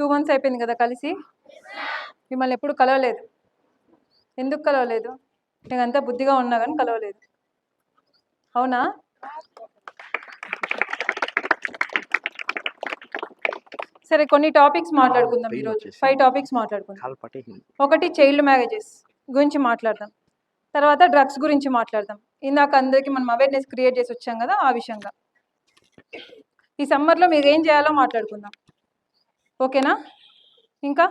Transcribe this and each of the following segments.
2 months అయిపోయింది కదా కలిసి. మిమ్మల్ని ఎప్పుడు కలవలేదు. ఎందుకు కలవలేదు? నేనంతా బుద్ధిగా ఉన్నా కానీ కలవలేదు. అవునా? సరే, కొన్ని టాపిక్స్ మాట్లాడుకుందాం ఈరోజు. 5 టాపిక్స్ మాట్లాడుకుందాం. ఒకటి చైల్డ్ మ్యారేజెస్ గురించి మాట్లాడదాం. తర్వాత డ్రగ్స్ గురించి మాట్లాడదాం. ఇందాక అందరికీ మనం అవేర్నెస్ క్రియేట్ చేసి వచ్చాం కదా, ఆ విషయంగా. ఈ సమ్మర్లో మీరు ఏం చేయాలో మాట్లాడుకుందాం. ఓకేనా? ఇంకా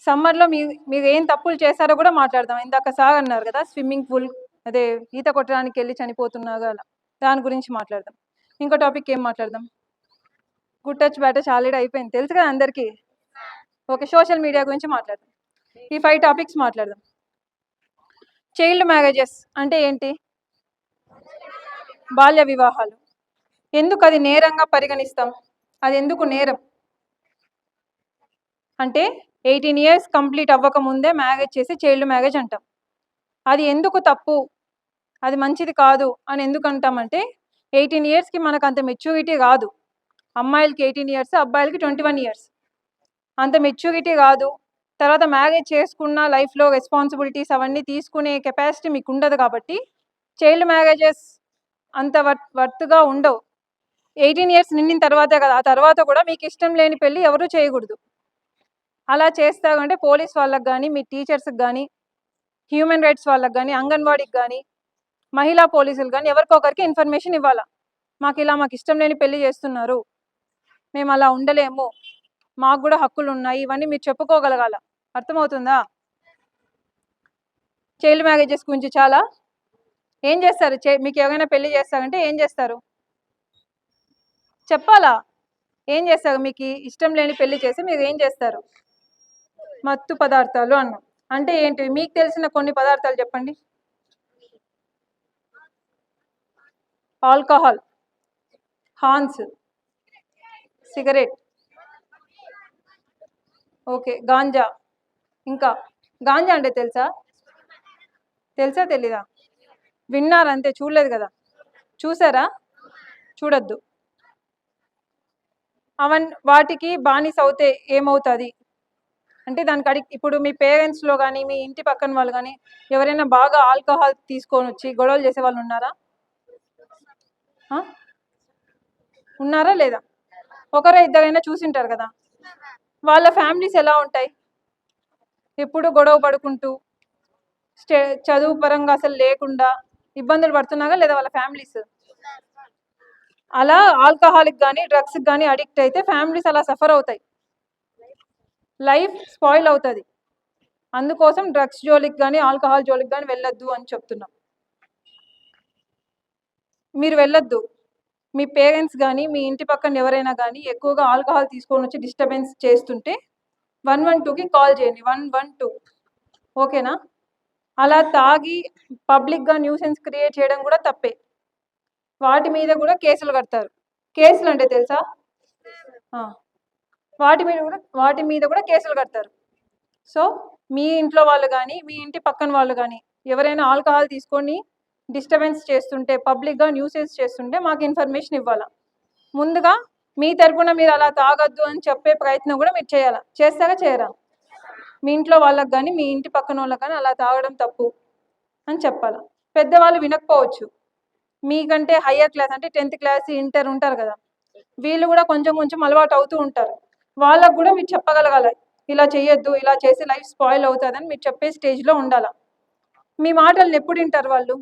సమ్మర్లో మీరు ఏం తప్పులు చేశారో కూడా మాట్లాడదాం. ఇందాక సార్ అన్నారు కదా, స్విమ్మింగ్ పూల్ అదే ఈత కొట్టడానికి వెళ్ళి చనిపోతున్నారు అలా, దాని గురించి మాట్లాడదాం. ఇంకో టాపిక్ ఏం మాట్లాడదాం? Good touch bad touch already అయిపోయింది, తెలుసు కదా అందరికీ. ఓకే, సోషల్ మీడియా గురించి మాట్లాడదాం. ఈ 5 టాపిక్స్ మాట్లాడదాం. చైల్డ్ మ్యారేజెస్ అంటే ఏంటి? బాల్య వివాహాలు. ఎందుకు అది నేరంగా పరిగణిస్తాం? అది ఎందుకు నేరం అంటే 18 years కంప్లీట్ అవ్వక ముందే మ్యారేజ్ చేసి చైల్డ్ మ్యారేజ్ అంటాం. అది ఎందుకు తప్పు, అది మంచిది కాదు అని ఎందుకు అంటామంటే 18 yearsకి మనకు అంత మెచ్యూరిటీ రాదు. అమ్మాయిలకి 18 years, అబ్బాయిలకి 21 years. అంత మెచ్యూరిటీ రాదు. తర్వాత మ్యారేజ్ చేసుకున్న లైఫ్లో రెస్పాన్సిబిలిటీస్ అవన్నీ తీసుకునే కెపాసిటీ మీకు ఉండదు. కాబట్టి చైల్డ్ మ్యారేజెస్ అంత వర్త్గా ఉండవు. 18 years నిండిన తర్వాతే కదా, ఆ తర్వాత కూడా మీకు ఇష్టం లేని పెళ్ళి ఎవరూ చేయకూడదు. అలా చేస్తారంటే పోలీస్ వాళ్ళకి కానీ, మీ టీచర్స్కి కానీ, హ్యూమన్ రైట్స్ వాళ్ళకి కానీ, అంగన్వాడీకి కానీ, మహిళా పోలీసులు కానీ ఎవరికొకరికి ఇన్ఫర్మేషన్ ఇవ్వాలా. మాకు ఇష్టం లేని పెళ్లి చేస్తున్నారు, మేము అలా ఉండలేము, మాకు కూడా హక్కులు ఉన్నాయి, ఇవన్నీ మీరు చెప్పుకోగలగాల. అర్థమవుతుందా? చైల్డ్ మ్యారేజెస్ గురించి చాలా ఏం చేస్తారు? మీకు ఎవరైనా పెళ్లి చేస్తారంటే ఏం చేస్తారు చెప్పాలా? ఏం చేస్తారు? మీకు ఇష్టం లేని పెళ్లి చేసి మీరు ఏం చేస్తారు? మత్తు పదార్థాలు అన్నాం. అంటే ఏంటి? మీకు తెలిసిన కొన్ని పదార్థాలు చెప్పండి. ఆల్కహాల్, హాన్స్, సిగరెట్, ఓకే, గాంజా. ఇంకా గాంజా అంటే తెలుసా తెలీదా? విన్నారంతే, చూడలేదు కదా. చూసారా? చూడొద్దు. వాటికి బానిస అవుతే ఏమవుతుంది అంటే దానికి ఇప్పుడు మీ పేరెంట్స్లో కానీ, మీ ఇంటి పక్కన వాళ్ళు కానీ ఎవరైనా బాగా ఆల్కహాల్ తీసుకొని వచ్చి గొడవలు చేసే వాళ్ళు ఉన్నారా లేదా? ఒకరో ఇద్దరైనా చూసింటారు కదా. వాళ్ళ ఫ్యామిలీస్ ఎలా ఉంటాయి? ఎప్పుడు గొడవ పడుకుంటూ, చదువు పరంగా అసలు లేకుండా ఇబ్బందులు పడుతున్నారా లేదా వాళ్ళ ఫ్యామిలీస్? అలా ఆల్కహాల్కి కానీ, డ్రగ్స్కి కానీ అడిక్ట్ అయితే ఫ్యామిలీస్ అలా సఫర్ అవుతాయి, లైఫ్ స్పాయిల్ అవుతుంది. అందుకోసం డ్రగ్స్ జోలికి కానీ, ఆల్కహాల్ జోలికి కానీ వెళ్ళొద్దు అని చెప్తున్నాం. మీరు వెళ్ళొద్దు. మీ పేరెంట్స్ కానీ, మీ ఇంటి పక్కన ఎవరైనా కానీ ఎక్కువగా ఆల్కహాల్ తీసుకొని వచ్చి డిస్టర్బెన్స్ చేస్తుంటే 112కి కాల్ చేయండి. 112, ఓకేనా? అలా తాగి పబ్లిక్గా న్యూసెన్స్ క్రియేట్ చేయడం కూడా తప్పే. వాటి మీద కూడా కేసులు కడతారు. కేసులు అంటే తెలుసా? వాటి మీద కూడా కేసులు కడతారు. సో మీ ఇంట్లో వాళ్ళు కానీ, మీ ఇంటి పక్కన వాళ్ళు కానీ ఎవరైనా ఆల్కహాల్ తీసుకొని డిస్టర్బెన్స్ చేస్తుంటే, పబ్లిక్గా న్యూసెన్స్ చేస్తుంటే మాకు ఇన్ఫర్మేషన్ ఇవ్వాలా. ముందుగా మీ తరపున మీరు అలా తాగొద్దు అని చెప్పే ప్రయత్నం కూడా మీరు చేయాలా. చేస్తారా చేయరా? మీ ఇంట్లో వాళ్ళకి కానీ, మీ ఇంటి పక్కన వాళ్ళకి కానీ అలా తాగడం తప్పు అని చెప్పాలా. పెద్దవాళ్ళు వినకపోవచ్చు. మీకంటే హయ్యర్ క్లాస్ అంటే 10th క్లాస్, ఇంటర్ ఉంటారు కదా, వీళ్ళు కూడా కొంచెం కొంచెం అలవాటు అవుతూ ఉంటారు. వాళ్ళకు కూడా మీరు చెప్పగలగాలి, ఇలా చేయొద్దు, ఇలా చేసి లైఫ్ స్పాయిల్ అవుతుందని మీరు చెప్పే స్టేజ్లో ఉండాలా. మీ మాటలను ఎప్పుడు వింటారు వాళ్ళు?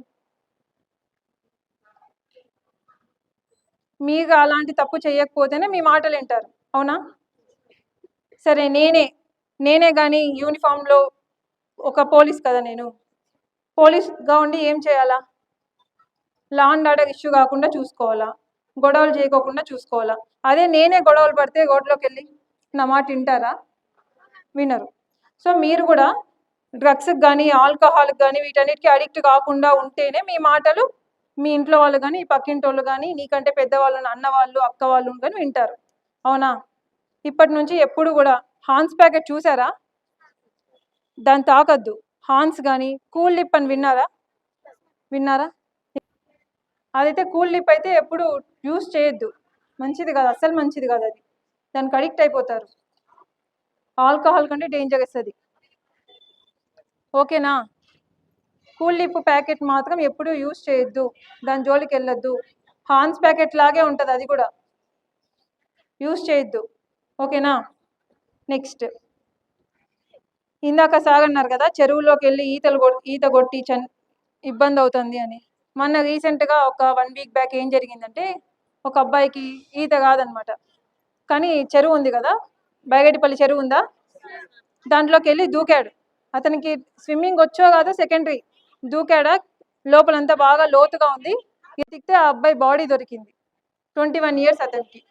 మీరు అలాంటి తప్పు చేయకపోతేనే మీ మాటలు వింటారు, అవునా? సరే, నేనే కానీ యూనిఫామ్లో ఒక పోలీస్ కదా, నేను పోలీస్గా ఉండి ఏం చేయాలా? లా అండ్ ఆర్డర్ ఇష్యూ కాకుండా చూసుకోవాలా, గొడవలు చేయకోకుండా చూసుకోవాలా. అదే నేనే గొడవలు పడితే రోడ్లోకి వెళ్ళి నా మాట వింటారా? వినరు. సో మీరు కూడా డ్రగ్స్కి కానీ, ఆల్కహాల్కి కానీ వీటన్నిటికీ అడిక్ట్ కాకుండా ఉంటేనే మీ మాటలు మీ ఇంట్లో వాళ్ళు కానీ, పక్కింటి వాళ్ళు కానీ, నీకంటే పెద్దవాళ్ళు, అన్న వాళ్ళు, అక్క వాళ్ళు కానీ వింటారు, అవునా? ఇప్పటి నుంచి ఎప్పుడు కూడా హాన్స్ ప్యాకెట్ చూసారా? దాన్ని తాకద్దు. హాన్స్ కానీ కూల్ లిప్ అని విన్నారా? అదైతే కూల్ లిప్ అయితే ఎప్పుడు యూస్ చేయొద్దు, మంచిది కాదు, అస్సలు మంచిది కాదు అది. దానికి అడిక్ట్ అయిపోతారు. ఆల్కహాల్ కంటే డేంజరస్ అది. ఓకేనా? కూల్ లిప్ ప్యాకెట్ మాత్రం ఎప్పుడూ యూజ్ చేయొద్దు, దాని జోలికి వెళ్ళొద్దు. హాన్స్ ప్యాకెట్ లాగే ఉంటుంది, అది కూడా యూజ్ చేయొద్దు. ఓకేనా? నెక్స్ట్, ఇందాక సాగన్నారు కదా చెరువులోకి వెళ్ళి ఈత కొట్టి ఇబ్బంది అవుతుంది అని. మొన్న రీసెంట్గా ఒక 1 వీక్ బ్యాక్ ఏం జరిగిందంటే, ఒక అబ్బాయికి ఈత కాదనమాట, కానీ చెరువు ఉంది కదా, బైగటిపల్లి చెరువు ఉందా, దాంట్లోకి వెళ్ళి దూకాడు. అతనికి స్విమ్మింగ్ వచ్చో కాదో సెకండరీ, దూకాడా, లోపలంతా బాగా లోతుగా ఉంది. ఎతికితే ఆ అబ్బాయి బాడీ దొరికింది. 21 ఇయర్స్ అతనికి.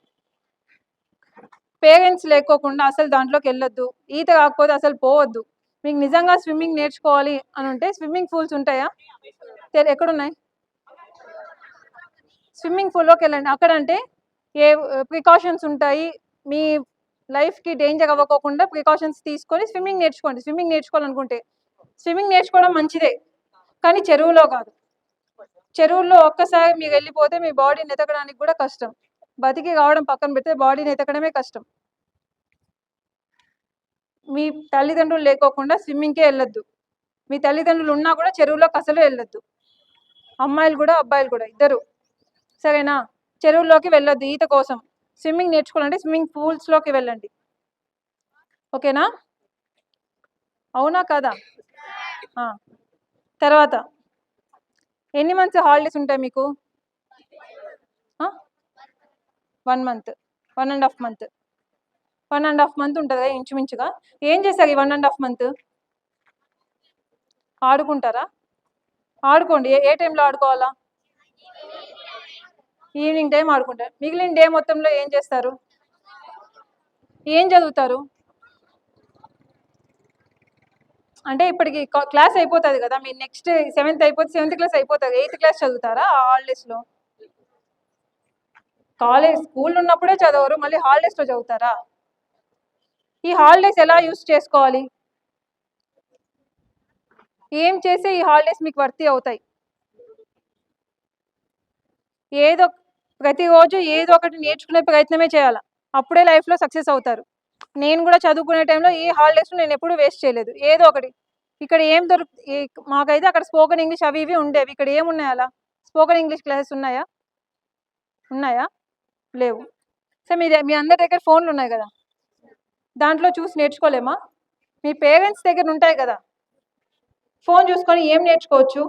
పేరెంట్స్ లేకోకుండా అసలు దాంట్లోకి వెళ్ళొద్దు, ఈత కాకపోతే అసలు పోవద్దు. మీకు నిజంగా స్విమ్మింగ్ నేర్చుకోవాలి అని ఉంటే స్విమ్మింగ్ పూల్స్ ఉంటాయా? ఎక్కడున్నాయి? స్విమ్మింగ్ పూల్లోకి వెళ్ళండి. అక్కడంటే ఏ ప్రికాషన్స్ ఉంటాయి, మీ లైఫ్కి డేంజర్ అవ్వకోకుండా ప్రికాషన్స్ తీసుకొని స్విమ్మింగ్ నేర్చుకోండి. స్విమ్మింగ్ నేర్చుకోవాలనుకుంటే స్విమ్మింగ్ నేర్చుకోవడం మంచిదే, కానీ చెరువులో కాదు. చెరువుల్లో ఒక్కసారి మీరు వెళ్ళిపోతే మీ బాడీని ఎతకడానికి కూడా కష్టం. బతికి రావడం పక్కన పెడితే బాడీని ఎతకడమే కష్టం. మీ తల్లిదండ్రులు లేకోకుండా స్విమ్మింగ్కే వెళ్ళొద్దు. మీ తల్లిదండ్రులు ఉన్నా కూడా చెరువులోకి అసలు వెళ్ళొద్దు. అమ్మాయిలు కూడా అబ్బాయిలు కూడా ఇద్దరు, సరేనా? చెరువుల్లోకి వెళ్ళొద్దు ఈత కోసం. స్విమ్మింగ్ నేర్చుకోవాలంటే స్విమ్మింగ్ పూల్స్లోకి వెళ్ళండి. ఓకేనా? అవునా కదా? తర్వాత ఎన్ని మంత్స్ హాలిడేస్ ఉంటాయి మీకు? 1 మంత్, 1.5 మంత్, 1.5 మంత్ ఉంటుంది కదా ఇంచుమించుగా. ఏం చేస్తారు ఈ 1.5 మంత్? ఆడుకుంటారా? ఆడుకోండి. ఏ టైంలో ఆడుకోవాలా? ఈవినింగ్ టైం ఆడుకుంటారు. మిగిలిన డే మొత్తంలో ఏం చేస్తారు? ఏం చదువుతారు? అంటే ఇప్పటికి క్లాస్ అయిపోతుంది కదా, మీ నెక్స్ట్ 7th అయిపోతే 7th క్లాస్ అయిపోతుంది, 8th క్లాస్ చదువుతారా ఆ హాలిడేస్లో? స్కూల్ ఉన్నప్పుడే చదవరు, మళ్ళీ హాలిడేస్లో చదువుతారా? ఈ హాలిడేస్ ఎలా యూస్ చేసుకోవాలి? ఏం చేస్తే ఈ హాలిడేస్ మీకు వర్తి అవుతాయి? ప్రతిరోజు ఏదో ఒకటి నేర్చుకునే ప్రయత్నమే చేయాలి, అప్పుడే లైఫ్లో సక్సెస్ అవుతారు. నేను కూడా చదువుకునే టైంలో ఈ హాలిడేస్లో నేను ఎప్పుడూ వేస్ట్ చేయలేదు. ఏదో ఒకటి ఇక్కడ ఏం మాకైతే అక్కడ స్పోకెన్ ఇంగ్లీష్ అవి ఇవి ఉండేవి. ఇక్కడ ఏమున్నాయి అలా? స్పోకెన్ ఇంగ్లీష్ క్లాసెస్ ఉన్నాయా? లేవు. సో మీ అందరి దగ్గర ఫోన్లు ఉన్నాయి కదా, దాంట్లో చూసి నేర్చుకోలేమా? మీ పేరెంట్స్ దగ్గర ఉంటాయి కదా, ఫోన్ చూసుకొని ఏం నేర్చుకోవచ్చు?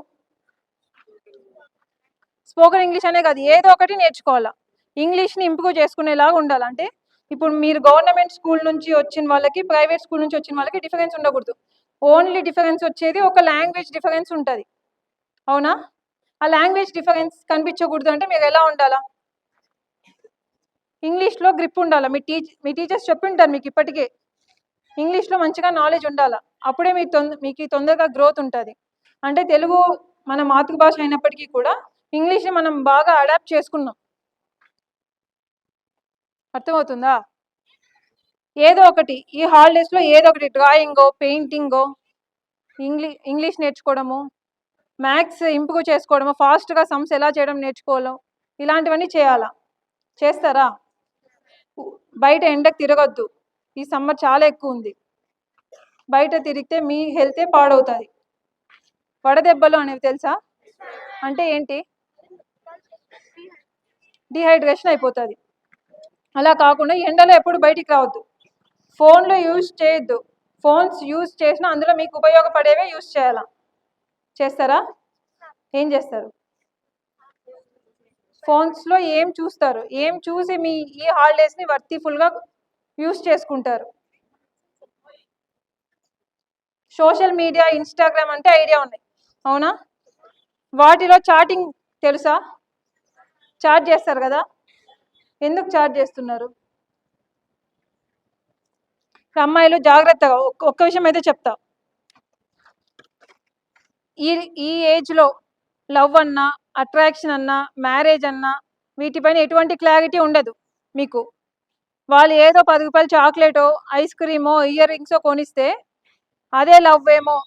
స్పోకెన్ ఇంగ్లీష్ అనే కాదు, ఏదో ఒకటి నేర్చుకోవాలా. ఇంగ్లీష్ని ఇంప్రూవ్ చేసుకునేలాగా ఉండాలి. అంటే ఇప్పుడు మీరు గవర్నమెంట్ స్కూల్ నుంచి వచ్చిన వాళ్ళకి, ప్రైవేట్ స్కూల్ నుంచి వచ్చిన వాళ్ళకి డిఫరెన్స్ ఉండకూడదు. ఓన్లీ డిఫరెన్స్ వచ్చేది ఒక లాంగ్వేజ్ డిఫరెన్స్ ఉంటుంది, అవునా? ఆ లాంగ్వేజ్ డిఫరెన్స్ కనిపించకూడదు అంటే మీరు ఎలా ఉండాలా? ఇంగ్లీష్లో గ్రిప్ ఉండాలా. మీ టీచర్స్ చెప్పింటారు మీకు ఇప్పటికే, ఇంగ్లీష్లో మంచిగా నాలెడ్జ్ ఉండాలా. అప్పుడే మీకు తొందరగా గ్రోత్ ఉంటుంది. అంటే తెలుగు మన మాతృభాష అయినప్పటికీ కూడా ఇంగ్లీష్ని మనం బాగా అడాప్ట్ చేసుకున్నాం. అర్థమవుతుందా? ఏదో ఒకటి ఈ హాలిడేస్లో ఏదో ఒకటి, డ్రాయింగో, పెయింటింగో, ఇంగ్లీష్ నేర్చుకోవడము, మ్యాథ్స్ ఇంప్రూవ్ చేసుకోవడము, ఫాస్ట్గా సమ్స్ ఎలా చేయడం నేర్చుకోవడం, ఇలాంటివన్నీ చేయాలా. చేస్తారా? బయట ఎండకు తిరగద్దు, ఈ సమ్మర్ చాలా ఎక్కువ ఉంది. బయట తిరిగితే మీ హెల్తే పాడవుతుంది. వడదెబ్బలు అనేవి తెలుసా? అంటే ఏంటి? డిహైడ్రేషన్ అయిపోతుంది. అలా కాకుండా ఎండలో ఎప్పుడు బయటికి రావద్దు. ఫోన్లు యూజ్ చేయొద్దు. ఫోన్స్ యూజ్ చేసినా అందులో మీకు ఉపయోగపడేవే యూజ్ చేయాలా. చేస్తారా? ఏం చేస్తారు? ఫోన్స్లో ఏం చూస్తారు? ఏం చూసి మీ ఈ హాలిడేస్ని వర్తిఫుల్గా యూజ్ చేసుకుంటారు? సోషల్ మీడియా, ఇన్స్టాగ్రామ్ అంటే ఐడియా ఉన్నాయి, అవునా? వాటిలో చాటింగ్ తెలుసా? చాట్ చేస్తారు కదా, ఎందుకు చాట్ చేస్తున్నారు? అమ్మాయిలు జాగ్రత్తగా ఒక్క విషయం అయితే చెప్తా, ఈ ఏజ్లో లవ్ అన్నా, అట్రాక్షన్ అన్నా, మ్యారేజ్ అన్నా, వీటిపైన ఎటువంటి క్లారిటీ ఉండదు మీకు. వాళ్ళు ఏదో 10 రూపాయలు చాక్లెటో, ఐస్ క్రీమో, ఇయర్ రింగ్సో కొనిస్తే అదే లవ్ ఏమో,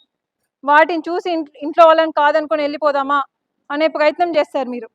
వాటిని చూసి ఇంట్లో వాళ్ళని కాదనుకొని వెళ్ళిపోదామా అనే ప్రయత్నం చేస్తారు మీరు.